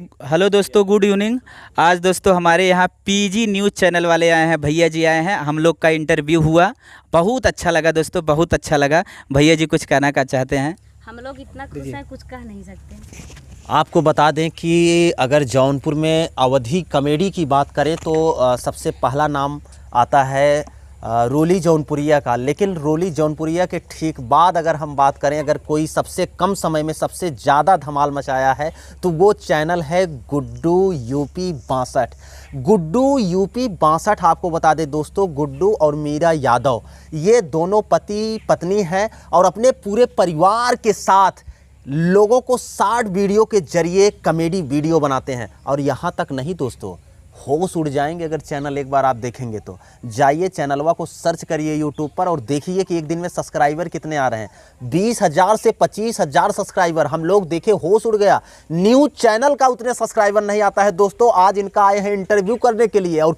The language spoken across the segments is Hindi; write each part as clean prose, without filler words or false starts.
हेलो दोस्तों, गुड इवनिंग। आज दोस्तों हमारे यहाँ पीजी न्यूज़ चैनल वाले आए हैं, भैया जी आए हैं। हम लोग का इंटरव्यू हुआ, बहुत अच्छा लगा दोस्तों, बहुत अच्छा लगा। भैया जी कुछ कहना का चाहते हैं? हम लोग इतना खुश हैं, कुछ कह नहीं सकते। आपको बता दें कि अगर जौनपुर में अवधी कॉमेडी की बात करें तो सबसे पहला नाम आता है रोली जौनपुरिया का। लेकिन रोली जौनपुरिया के ठीक बाद अगर हम बात करें, अगर कोई सबसे कम समय में सबसे ज़्यादा धमाल मचाया है तो वो चैनल है गुड्डू यूपी 62। गुड्डू यूपी 62 आपको बता दें दोस्तों, गुड्डू और मीरा यादव ये दोनों पति पत्नी हैं और अपने पूरे परिवार के साथ लोगों को शॉर्ट वीडियो के जरिए कॉमेडी वीडियो बनाते हैं। और यहाँ तक नहीं दोस्तों, होश उड़ जाएंगे अगर चैनल एक बार आप देखेंगे तो। जाइए चैनलवा को सर्च करिए यूट्यूब पर और देखिए कि एक दिन में सब्सक्राइबर कितने आ रहे हैं। 20,000 से 25,000 सब्सक्राइबर। हम लोग देखे, होश उड़ गया। न्यूज़ चैनल का उतने सब्सक्राइबर नहीं आता है दोस्तों। आज इनका आए हैं इंटरव्यू करने के लिए। और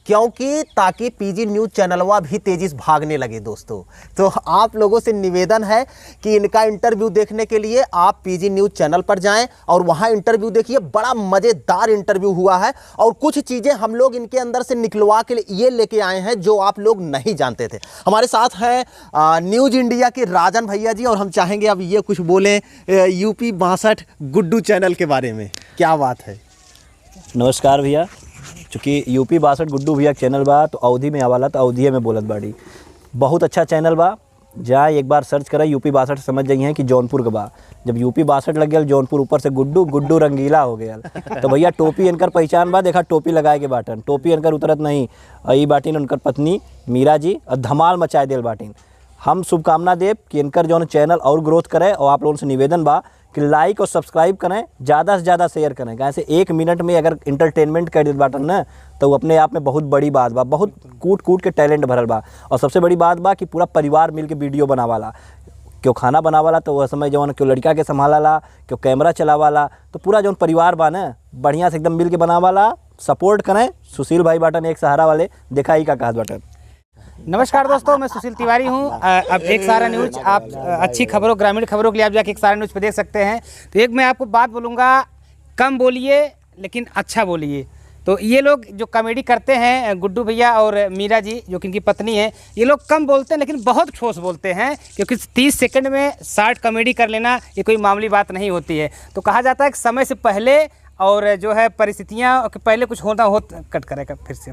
क्योंकि ताकि पीजी न्यूज़ चैनलवा भी तेज़ी से भागने लगे दोस्तों। तो आप लोगों से निवेदन है कि इनका इंटरव्यू देखने के लिए आप पीजी न्यूज़ चैनल पर जाएं और वहां इंटरव्यू देखिए। बड़ा मज़ेदार इंटरव्यू हुआ है और कुछ चीज़ें हम लोग इनके अंदर से निकलवा के ये लेके आए हैं जो आप लोग नहीं जानते थे। हमारे साथ हैं न्यूज़ इंडिया के राजन भैया जी और हम चाहेंगे अब ये कुछ बोलें यूपी 62 गुड्डू चैनल के बारे में। क्या बात है? नमस्कार भैया। चूँकि यूपी 62 गुड्डू भैया चैनल बा तो अवधी में आवाला तो अवधिये में बोलत बाड़ी। बहुत अच्छा चैनल बा, जहाँ एक बार सर्च करें यूपी 62 समझ जाइए कि जौनपुर का बा। जब यूपी 62 लग गया जौनपुर ऊपर से गुड्डू गुड्डू रंगीला हो गया। तो भैया टोपी इनकर पहचान बा, देखा टोपी लगाए के बाटन, टोपी इनकर उतरत नहीं। ई बाटिन उनकर पत्नी मीरा जी और धमाल मचाए दिल बाटिन। हम शुभकामना देव कि इनकर जो चैनल और ग्रोथ करे। और आप लोगों से निवेदन बा कि लाइक और सब्सक्राइब करें, ज़्यादा से ज़्यादा शेयर करें। कैसे 1 मिनट में अगर इंटरटेनमेंट कर देते बाटन ना तो वो अपने आप में बहुत बड़ी बात बा। बहुत कूट के टैलेंट भरल बा। और सबसे बड़ी बात बा कि पूरा परिवार मिल के वीडियो बनावाला। क्यों खाना बनावाला तो वह समय जवन क्यों लड़का के संभाला, क्यों कैमरा चलावाला, तो पूरा जो परिवार बा ना बढ़िया से एकदम मिल के बनावाला। सपोर्ट करें। सुशील भाई बाटन एक सहारा वाले, देखा ही का कहा बाटन। नमस्कार दोस्तों, मैं सुशील तिवारी हूं। अब एक सहारा न्यूज़, आप अच्छी खबरों, ग्रामीण खबरों के लिए आप जाके एक सहारा न्यूज़ पे देख सकते हैं। तो एक मैं आपको बात बोलूँगा, कम बोलिए लेकिन अच्छा बोलिए। तो ये लोग जो कॉमेडी करते हैं, गुड्डू भैया और मीरा जी जो कि इनकी पत्नी है, ये लोग कम बोलते हैं लेकिन बहुत ठोस बोलते हैं। क्योंकि 30 सेकंड में शॉर्ट कॉमेडी कर लेना ये कोई मामूली बात नहीं होती है। तो कहा जाता है कि समय से पहले और जो है परिस्थितियाँ पहले कुछ होता कट करेगा, फिर से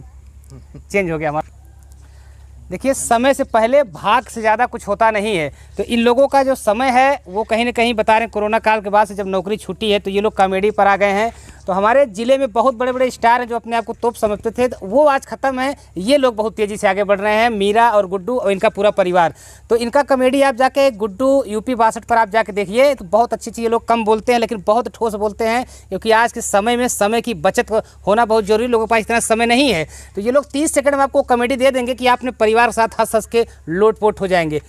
चेंज हो गया हमारा। देखिए, समय से पहले भाग से ज़्यादा कुछ होता नहीं है। तो इन लोगों का जो समय है वो कहीं ना कहीं बता रहे हैं, कोरोना काल के बाद से जब नौकरी छूटी है तो ये लोग कॉमेडी पर आ गए हैं। तो हमारे ज़िले में बहुत बड़े बड़े स्टार हैं जो अपने आप को तोप समझते थे, तो वो आज ख़त्म है। ये लोग बहुत तेज़ी से आगे बढ़ रहे हैं, मीरा और गुड्डू और इनका पूरा परिवार। तो इनका कॉमेडी आप जाके गुड्डू यूपी 62 पर आप जाके देखिए तो बहुत अच्छी चीज़। ये लोग कम बोलते हैं लेकिन बहुत ठोस बोलते हैं। क्योंकि आज के समय में समय की बचत होना बहुत जरूरी, लोगों के पास इतना समय नहीं है। तो ये लोग 30 सेकंड में आपको कॉमेडी दे देंगे कि आपने परिवार के साथ हंस हंस के लोटपोट हो जाएंगे।